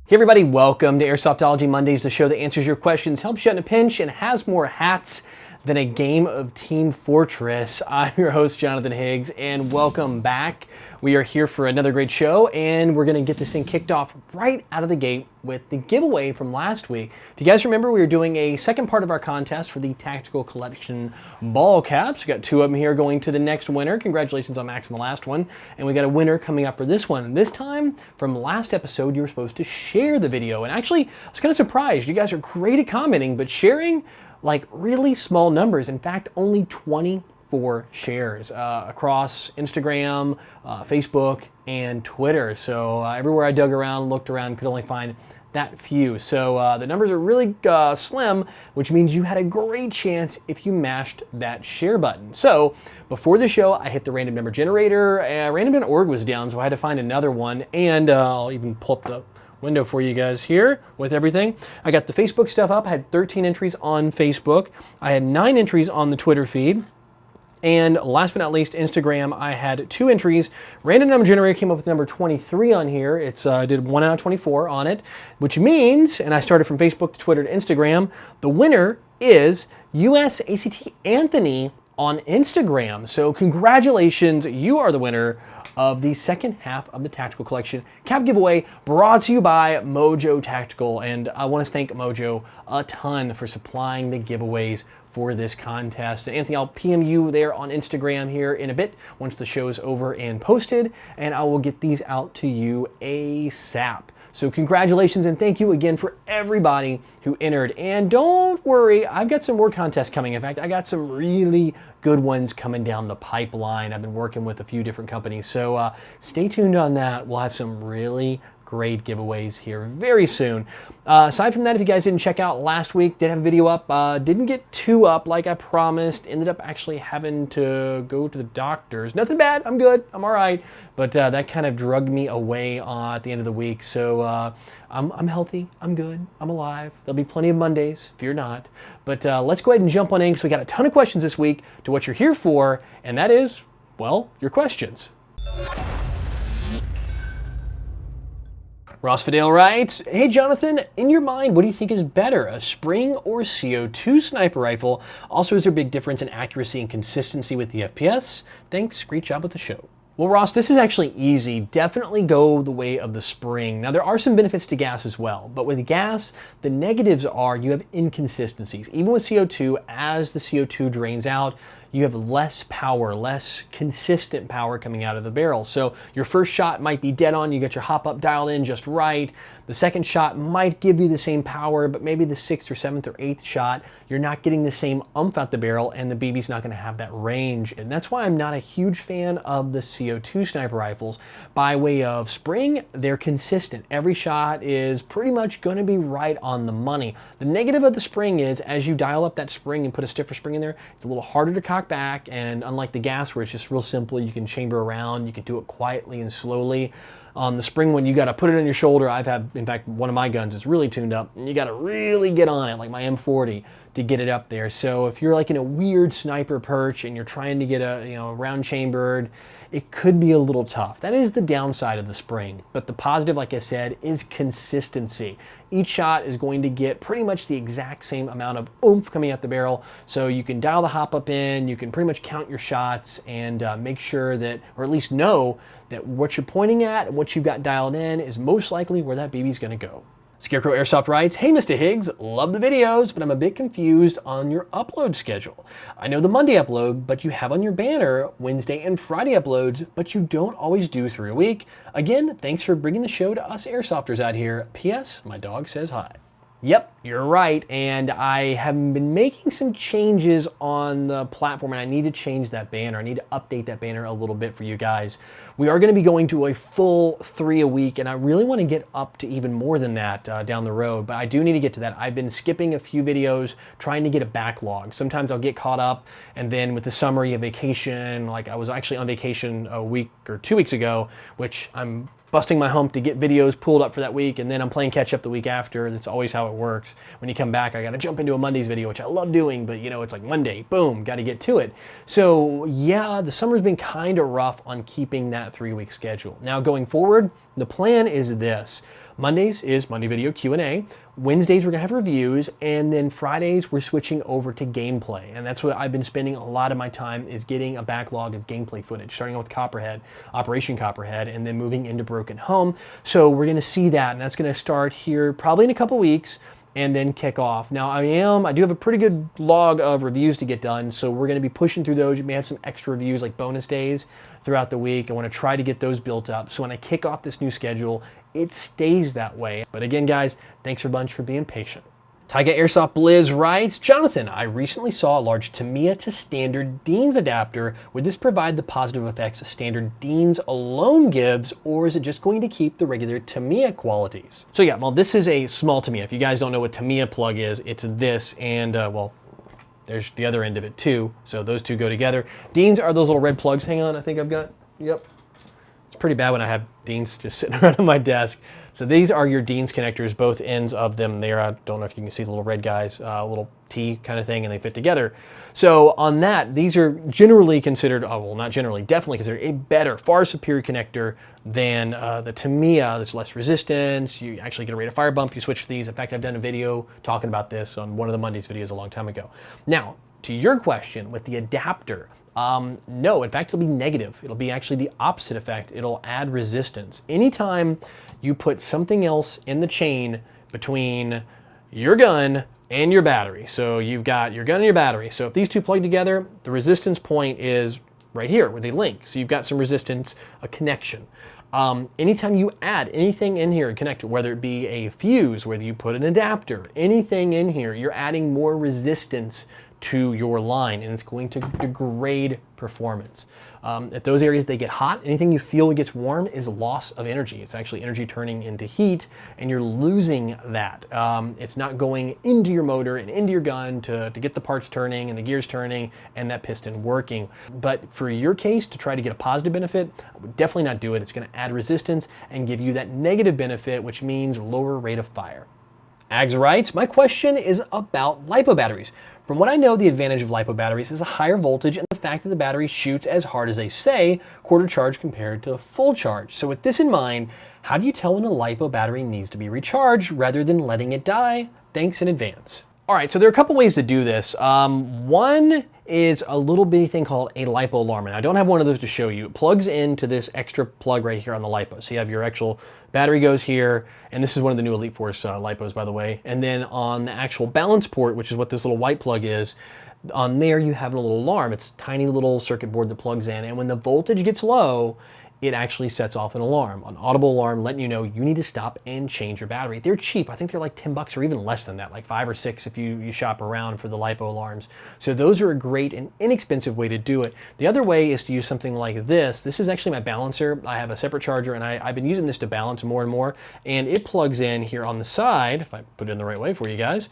Hey everybody, welcome to Airsoftology Mondays, the show that answers your questions, helps you out in a pinch, and has more hats than a game of Team Fortress. I'm your host, Jonathan Higgs, and welcome back. We are here for another great show, and we're gonna get this thing kicked off right out of the gate with the giveaway from last week. If you guys remember, we were doing a second part of our contest for the Tactical Collection ball caps. We got two of them here going to the next winner. Congratulations on Max in the last one. And we got a winner coming up for this one. And this time, from last episode, you were supposed to share the video. And actually, I was kind of surprised. You guys are great at commenting, but sharing like really small numbers. In fact, only 24 shares across Instagram, Facebook, and Twitter. So everywhere I dug around, looked around, could only find that few. So the numbers are really slim, which means you had a great chance if you mashed that share button. So before the show, I hit the random number generator. Random.org was down, so I had to find another one. And I'll even pull up the window for you guys here with everything. I got the Facebook stuff up. I had 13 entries on Facebook. I had 9 entries on the Twitter feed. And last but not least, Instagram, I had 2 entries. Random number generator came up with number 23 on here. It's did 1 out of 24 on it, which means, and I started from Facebook to Twitter to Instagram, the winner is US ACT Anthony on Instagram. So congratulations, you are the winner of the second half of the Tactical Collection cap giveaway, brought to you by Mojo Tactical. And I want to thank Mojo a ton for supplying the giveaways for this contest. And Anthony, I'll PM you there on Instagram here in a bit once the show's over and posted, and I will get these out to you ASAP. So congratulations and thank you again for everybody who entered. And don't worry, I've got some more contests coming. In fact, I got some really good ones coming down the pipeline. I've been working with a few different companies. So stay tuned on that. We'll have some really great giveaways here very soon. Aside from that, if you guys didn't check out last week, did have a video up, didn't get 2 up like I promised, ended up actually having to go to the doctors. Nothing bad, I'm good, I'm all right, but that kind of drugged me away at the end of the week. So I'm healthy, I'm good, I'm alive. There'll be plenty of Mondays, fear not. But let's go ahead and jump on in because we got a ton of questions this week to what you're here for, and that is, well, your questions. Ross Fidel writes, hey Jonathan, in your mind, what do you think is better, a spring or CO2 sniper rifle? Also, is there a big difference in accuracy and consistency with the FPS? Thanks, great job with the show. Well, Ross, this is actually easy. Definitely go the way of the spring. Now, there are some benefits to gas as well, but with gas, the negatives are you have inconsistencies. Even with CO2, as the CO2 drains out, you have less power, less consistent power coming out of the barrel. So your first shot might be dead on, you get your hop up dialed in just right. The second shot might give you the same power, but maybe the 6th or 7th or 8th shot, you're not getting the same oomph out the barrel and the BB's not gonna have that range. And that's why I'm not a huge fan of the CO2 sniper rifles. By way of spring, they're consistent. Every shot is pretty much gonna be right on the money. The negative of the spring is as you dial up that spring and put a stiffer spring in there, it's a little harder to cock back, and unlike the gas where it's just real simple, you can chamber around, you can do it quietly and slowly. On the spring one, you got to put it on your shoulder. I've had, in fact, one of my guns is really tuned up, and you got to really get on it, like my M40, to get it up there. So if you're like in a weird sniper perch and you're trying to get a round chambered, it could be a little tough. That is the downside of the spring. But the positive, like I said, is consistency. Each shot is going to get pretty much the exact same amount of oomph coming out the barrel. So you can dial the hop up in, you can pretty much count your shots and make sure that, or at least know that what you're pointing at and what you've got dialed in is most likely where that BB's gonna go. Scarecrow Airsoft writes, hey Mr. Higgs, love the videos, but I'm a bit confused on your upload schedule. I know the Monday upload, but you have on your banner Wednesday and Friday uploads, but you don't always do 3 a week. Again, thanks for bringing the show to us airsofters out here. P.S. My dog says hi. Yep, you're right, and I have been making some changes on the platform, and I need to change that banner. I need to update that banner a little bit for you guys. We are going to be going to a full 3 a week, and I really want to get up to even more than that down the road, but I do need to get to that. I've been skipping a few videos, trying to get a backlog. Sometimes I'll get caught up, and then with the summer, you have vacation. Like I was actually on vacation a week or 2 weeks ago, which I'm busting my hump to get videos pulled up for that week, and then I'm playing catch up the week after. That's always how it works. When you come back, I gotta jump into a Monday's video, which I love doing, but you know, it's like Monday, boom, gotta get to it. So yeah, the summer's been kind of rough on keeping that 3-week schedule. Now going forward, the plan is this. Mondays is Monday video Q&A. Wednesdays we're gonna have reviews, and then Fridays we're switching over to gameplay. And that's what I've been spending a lot of my time, is getting a backlog of gameplay footage, starting out with Copperhead, Operation Copperhead, and then moving into Broken Home. So we're gonna see that, and that's gonna start here probably in a couple weeks, and then kick off. Now I do have a pretty good log of reviews to get done, so we're gonna be pushing through those. You may have some extra reviews like bonus days throughout the week. I wanna try to get those built up, so when I kick off this new schedule, it stays that way. But again, guys, thanks a bunch for being patient. Taiga Airsoft Blizz writes, Jonathan, I recently saw a large Tamiya to standard Deans adapter. Would this provide the positive effects a standard Deans alone gives, or is it just going to keep the regular Tamiya qualities? So yeah, well, this is a small Tamiya. If you guys don't know what Tamiya plug is, it's this, and well, there's the other end of it too. So those two go together. Deans are those little red plugs. Hang on, I think I've got, yep. It's pretty bad when I have Deans just sitting around on my desk. So these are your Deans connectors, both ends of them there. I don't know if you can see the little red guys, little T kind of thing, and they fit together. So on that, these are generally considered, oh, well, not generally, definitely considered a better, far superior connector than the Tamiya. There's less resistance. You actually get a rate of fire bump. You switch these. In fact, I've done a video talking about this on one of the Mondays videos a long time ago. Now, to your question with the adapter, no, in fact, it'll be negative. It'll be actually the opposite effect. It'll add resistance. Anytime you put something else in the chain between your gun and your battery, so you've got your gun and your battery. So if these two plug together, the resistance point is right here where they link. So you've got some resistance, a connection. Anytime you add anything in here and connect it, whether it be a fuse, whether you put an adapter, anything in here, you're adding more resistance to your line, and it's going to degrade performance. At those areas they get hot, anything you feel gets warm is loss of energy. It's actually energy turning into heat, and you're losing that. It's not going into your motor and into your gun to get the parts turning and the gears turning and that piston working. But for your case, to try to get a positive benefit, I would definitely not do it. It's going to add resistance and give you that negative benefit, which means lower rate of fire. Ags writes, my question is about LiPo batteries. From what I know, the advantage of LiPo batteries is a higher voltage and the fact that the battery shoots as hard as they say, quarter charge compared to full charge. So with this in mind, how do you tell when a LiPo battery needs to be recharged rather than letting it die? Thanks in advance. All right, so there are a couple ways to do this. One is a little bitty thing called a LiPo alarm. And I don't have one of those to show you. It plugs into this extra plug right here on the LiPo. So you have your actual battery goes here, and this is one of the new Elite Force LiPos, by the way. And then on the actual balance port, which is what this little white plug is, on there you have a little alarm. It's a tiny little circuit board that plugs in, and when the voltage gets low, it actually sets off an alarm, an audible alarm letting you know you need to stop and change your battery. They're cheap. I think they're like 10 bucks or even less than that, like 5 or 6 if you shop around for the LiPo alarms. So those are a great and inexpensive way to do it. The other way is to use something like this. This is actually my balancer. I have a separate charger, and I've been using this to balance more and more, and it plugs in here on the side, if I put it in the right way for you guys,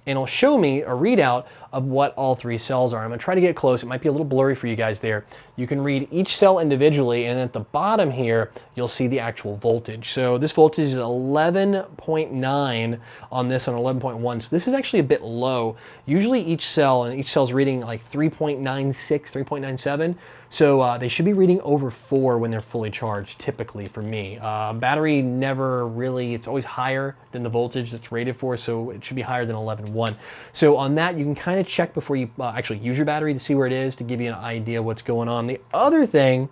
and it'll show me a readout of what all 3 cells are. I'm gonna try to get close. It might be a little blurry for you guys there. You can read each cell individually, and at the bottom here, you'll see the actual voltage. So this voltage is 11.9 on this, on 11.1. So this is actually a bit low. Usually each cell, and each cell's reading like 3.96, 3.97. So they should be reading over 4 when they're fully charged, typically for me. Battery never really, it's always higher than the voltage that's rated for, so it should be higher than 11.1. So on that, you can kind of check before you actually use your battery to see where it is, to give you an idea what's going on. The other thing,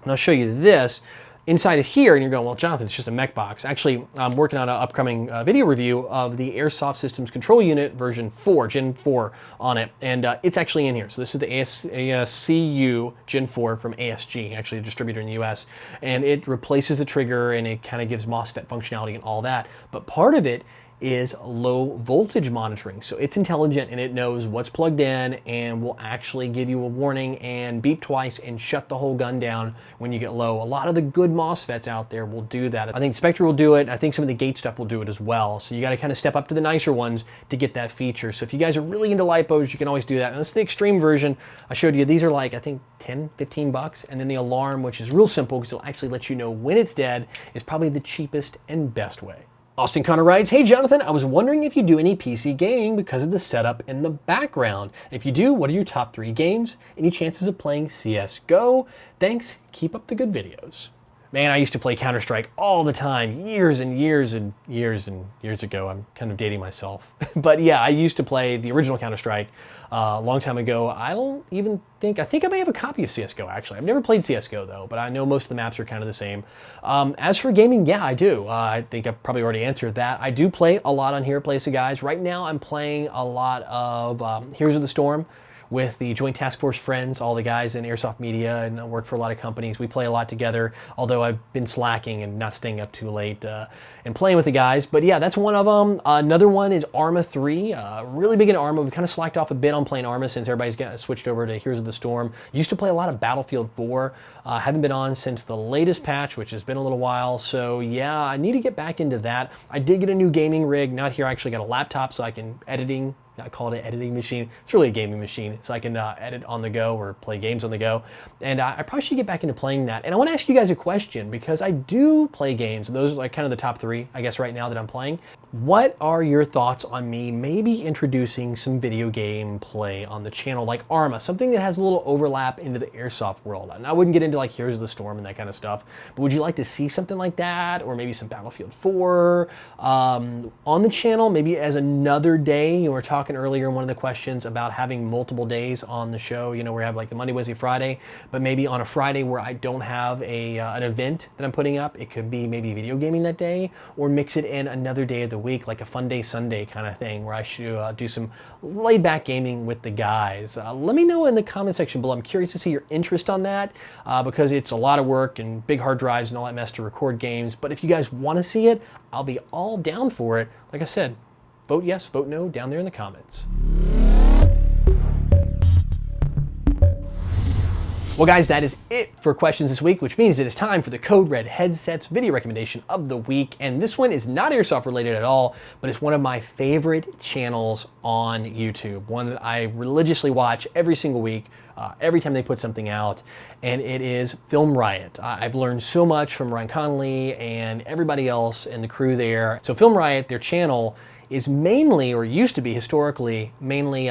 and I'll show you this, inside of here, and you're going, well, Jonathan, it's just a mech box. Actually, I'm working on an upcoming video review of the Airsoft Systems Control Unit version 4, Gen 4 on it, and it's actually in here. So this is the ASCU Gen 4 from ASG, actually a distributor in the US, and it replaces the trigger, and it kind of gives MOSFET functionality and all that. But part of it is low voltage monitoring. So it's intelligent, and it knows what's plugged in and will actually give you a warning and beep twice and shut the whole gun down when you get low. A lot of the good MOSFETs out there will do that. I think Spectre will do it. I think some of the Gate stuff will do it as well. So you got to kind of step up to the nicer ones to get that feature. So if you guys are really into LiPos, you can always do that. And this is the extreme version. I showed you, these are like, I think 10, 15 bucks. And then the alarm, which is real simple because it'll actually let you know when it's dead, is probably the cheapest and best way. Austin Connor writes, hey Jonathan, I was wondering if you do any PC gaming because of the setup in the background. If you do, what are your top 3 games? Any chances of playing CSGO? Thanks, keep up the good videos. Man, I used to play Counter-Strike all the time, years and years and years and years ago. I'm kind of dating myself. But yeah, I used to play the original Counter-Strike a long time ago. I think I may have a copy of CSGO actually. I've never played CSGO though, but I know most of the maps are kind of the same. As for gaming, yeah, I do. I think I've probably already answered that. I do play a lot on Here Place of Guys. Right now I'm playing a lot of Heroes of the Storm with the Joint Task Force friends, all the guys in Airsoft Media, and I work for a lot of companies. We play a lot together, although I've been slacking and not staying up too late and playing with the guys. But yeah, that's one of them. Another one is Arma 3. Really big in Arma. We've kind of slacked off a bit on playing Arma since everybody's got switched over to Heroes of the Storm. Used to play a lot of Battlefield 4. Haven't been on since the latest patch, which has been a little while. So yeah, I need to get back into that. I did get a new gaming rig. Not here, I actually got a laptop so I can I call it an editing machine. It's really a gaming machine, so I can edit on the go or play games on the go. And I probably should get back into playing that. And I want to ask you guys a question, because I do play games. Those are like kind of the top 3, I guess, right now that I'm playing. What are your thoughts on me maybe introducing some video game play on the channel, like Arma, something that has a little overlap into the airsoft world? And I wouldn't get into like Heroes of the Storm and that kind of stuff, but would you like to see something like that, or maybe some Battlefield 4 on the channel, maybe as another day? You were talking earlier in one of the questions about having multiple days on the show. You know, we have like the Monday, Wednesday, Friday, but maybe on a Friday where I don't have an event that I'm putting up, it could be maybe video gaming that day, or mix it in another day of the week, like a fun day Sunday kind of thing, where I should do some laid back gaming with the guys. Let me know in the comment section below. I'm curious to see your interest on that, because it's a lot of work and big hard drives and all that mess to record games. But if you guys want to see it, I'll be all down for it. Like I said, vote yes, vote no down there in the comments. Well guys, that is it for questions this week, which means it is time for the Code Red Headsets video recommendation of the week. And this one is not airsoft related at all, but it's one of my favorite channels on YouTube. One that I religiously watch every single week, every time they put something out, and it is Film Riot. I've learned so much from Ryan Connolly and everybody else in the crew there. So Film Riot, their channel, is mainly, or used to be historically, mainly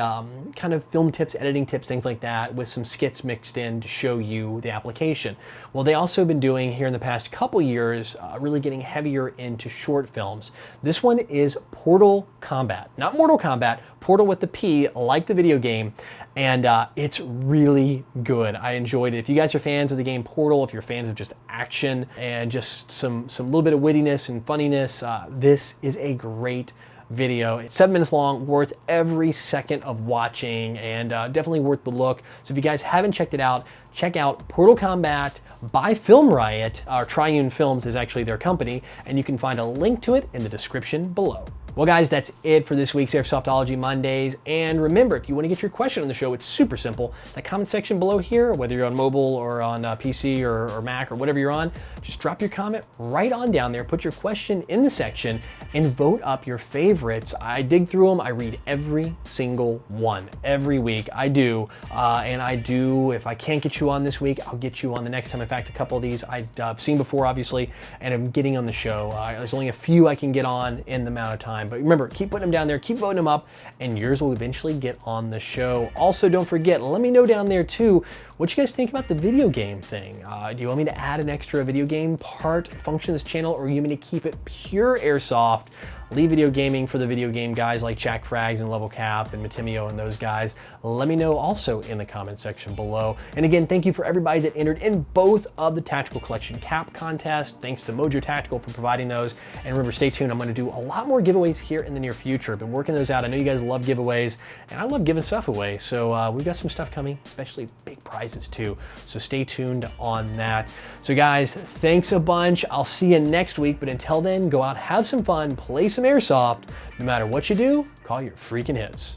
kind of film tips, editing tips, things like that, with some skits mixed in to show you the application. Well, they also have been doing here in the past couple years, really getting heavier into short films. This one is Portal Combat, not Mortal Kombat, Portal with the P, like the video game, and it's really good. I enjoyed it. If you guys are fans of the game Portal, if you're fans of just action and just some little bit of wittiness and funniness, this is a great video. It's 7 minutes long, worth every second of watching, and definitely worth the look. So if you guys haven't checked it out, check out Portal Combat by Film Riot. Triune Films is actually their company, and you can find a link to it in the description below. Well guys, that's it for this week's Airsoftology Mondays. And remember, if you want to get your question on the show, it's super simple. That comment section below here, whether you're on mobile or on PC or Mac or whatever you're on, just drop your comment right on down there, put your question in the section, and vote up your favorites. I dig through them. I read every single one every week. I do. And I do, if I can't get you on this week, I'll get you on the next time. In fact, a couple of these I've seen before, obviously, and I'm getting on the show. There's only a few I can get on in the amount of time. But remember, keep putting them down there, keep voting them up, and yours will eventually get on the show. Also, don't forget, let me know down there too, what you guys think about the video game thing. Do you want me to add an extra video game function to this channel, or you want me to keep it pure airsoft? Leave video gaming for the video game guys like Jack Frags and Level Cap and Matimio and those guys. Let me know also in the comment section below. And again, thank you for everybody that entered in both of the Tactical Collection cap contests. Thanks to Mojo Tactical for providing those. And remember, stay tuned. I'm going to do a lot more giveaways here in the near future. I've been working those out. I know you guys love giveaways, and I love giving stuff away. So we've got some stuff coming, especially big prizes too. So stay tuned on that. So guys, thanks a bunch. I'll see you next week. But until then, go out, have some fun, play some airsoft. No matter what you do, call your freaking hits.